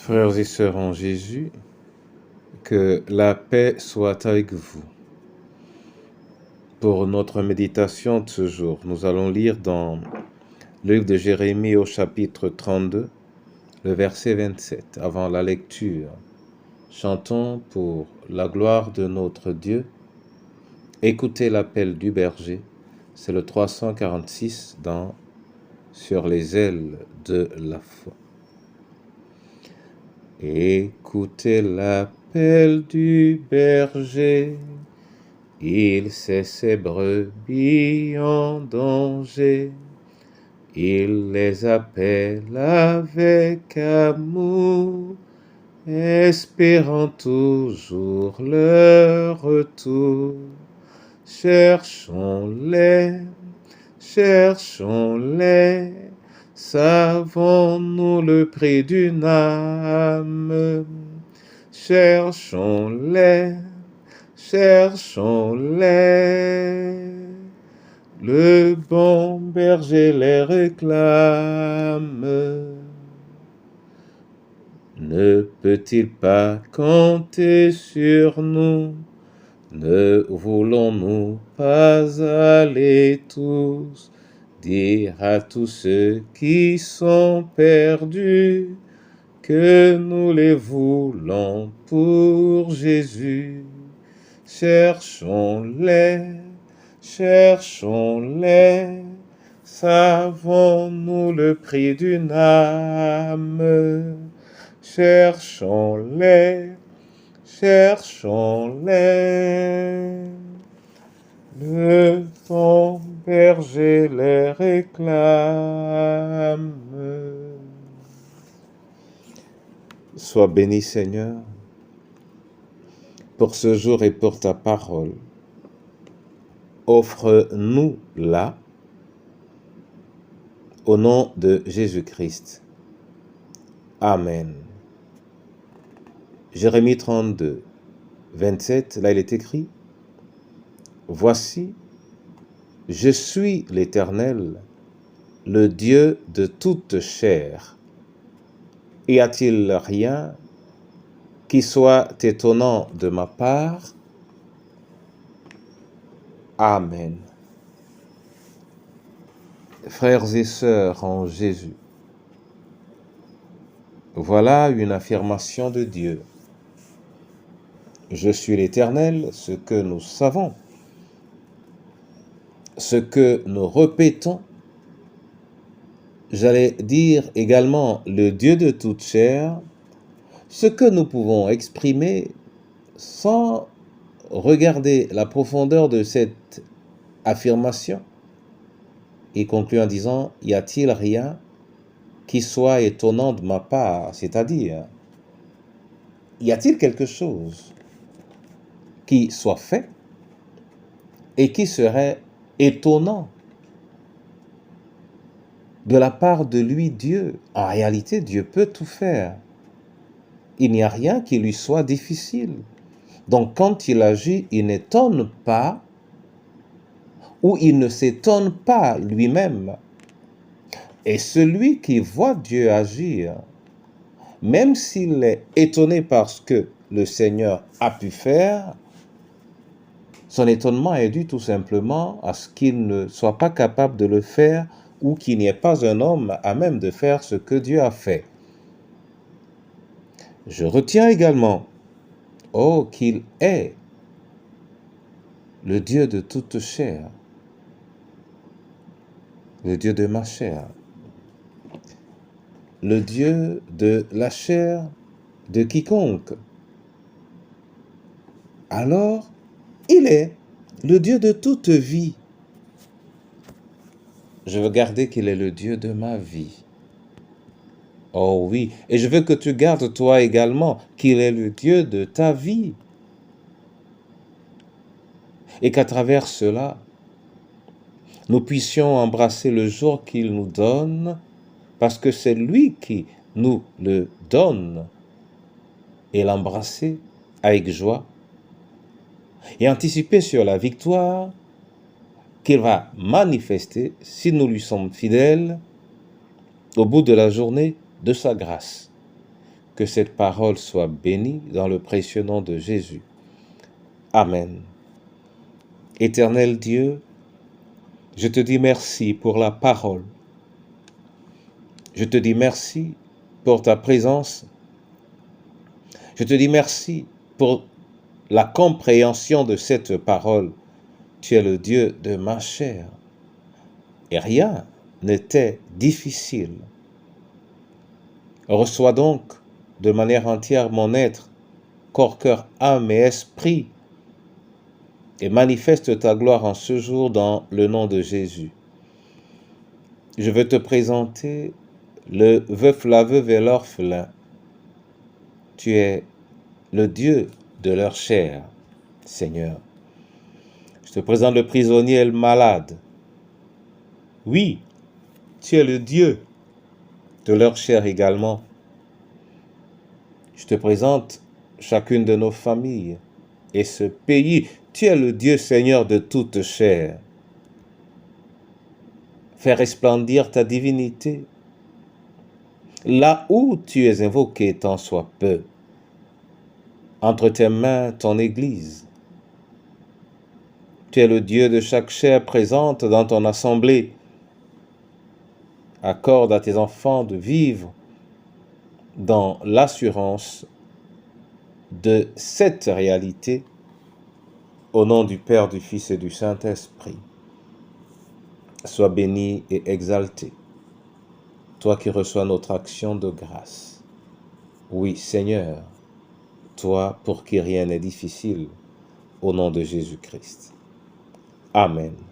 Frères et sœurs en Jésus, que la paix soit avec vous. Pour notre méditation de ce jour, nous allons lire dans le livre de Jérémie au chapitre 32, le verset 27. Avant la lecture, chantons pour la gloire de notre Dieu. Écoutez l'appel du berger, c'est le 346 dans Sur les ailes de la foi. Écoutez l'appel du berger, il sait ses brebis en danger, il les appelle avec amour, espérant toujours leur retour. Cherchons-les, cherchons-les, savons-nous le prix d'une âme? Cherchons-les, cherchons-les, le bon berger les réclame. Ne peut-il pas compter sur nous? Ne voulons-nous pas aller tous dire à tous ceux qui sont perdus que nous les voulons pour Jésus? Cherchons-les, cherchons-les, savons-nous le prix d'une âme? Cherchons-les, cherchons-les, le bon berger les réclame. Sois béni, Seigneur, pour ce jour et pour ta parole. Offre-nous-la au nom de Jésus-Christ. Amen. Jérémie 32, 27, là il est écrit: Voici, je suis l'Éternel, le Dieu de toute chair. Y a-t-il rien qui soit étonnant de ma part? Amen. Frères et sœurs en Jésus, voilà une affirmation de Dieu. Je suis l'Éternel, ce que nous savons, ce que nous répétons, j'allais dire également le Dieu de toute chair, ce que nous pouvons exprimer sans regarder la profondeur de cette affirmation. Il conclut en disant: y a-t-il rien qui soit étonnant de ma part? C'est-à-dire, y a-t-il quelque chose qui soit fait et qui serait étonnant de la part de lui, Dieu? En réalité, Dieu peut tout faire. Il n'y a rien qui lui soit difficile. Donc quand il agit, il n'étonne pas ou il ne s'étonne pas lui-même. Et celui qui voit Dieu agir, même s'il est étonné par ce que le Seigneur a pu faire, son étonnement est dû tout simplement à ce qu'il ne soit pas capable de le faire ou qu'il n'y ait pas un homme à même de faire ce que Dieu a fait. Je retiens également, qu'il est le Dieu de toute chair, le Dieu de ma chair, le Dieu de la chair de quiconque. Alors, il est le Dieu de toute vie. Je veux garder qu'il est le Dieu de ma vie. Oh oui, et je veux que tu gardes toi également qu'il est le Dieu de ta vie. Et qu'à travers cela, nous puissions embrasser le jour qu'il nous donne, parce que c'est lui qui nous le donne, et l'embrasser avec joie, et anticiper sur la victoire qu'il va manifester, si nous lui sommes fidèles, au bout de la journée de sa grâce. Que cette parole soit bénie dans le précieux nom de Jésus. Amen. Éternel Dieu, je te dis merci pour la parole. Je te dis merci pour ta présence. Je te dis merci pour la compréhension de cette parole. Tu es le Dieu de ma chair. Et rien n'était difficile. Reçois donc de manière entière mon être, corps, cœur, âme et esprit, et manifeste ta gloire en ce jour dans le nom de Jésus. Je veux te présenter le veuf, la veuve et l'orphelin. Tu es le Dieu de leur chair, Seigneur. Je te présente le prisonnier et le malade. Oui, tu es le Dieu de leur chair également. Je te présente chacune de nos familles et ce pays. Tu es le Dieu Seigneur de toute chair. Fais resplendir ta divinité. Là où tu es invoqué, tant soit peu. Entre tes mains, ton Église. Tu es le Dieu de chaque chair présente dans ton assemblée. Accorde à tes enfants de vivre dans l'assurance de cette réalité, au nom du Père, du Fils et du Saint-Esprit. Sois béni et exalté, toi qui reçois notre action de grâce. Oui, Seigneur, toi pour qui rien n'est difficile, au nom de Jésus-Christ. Amen.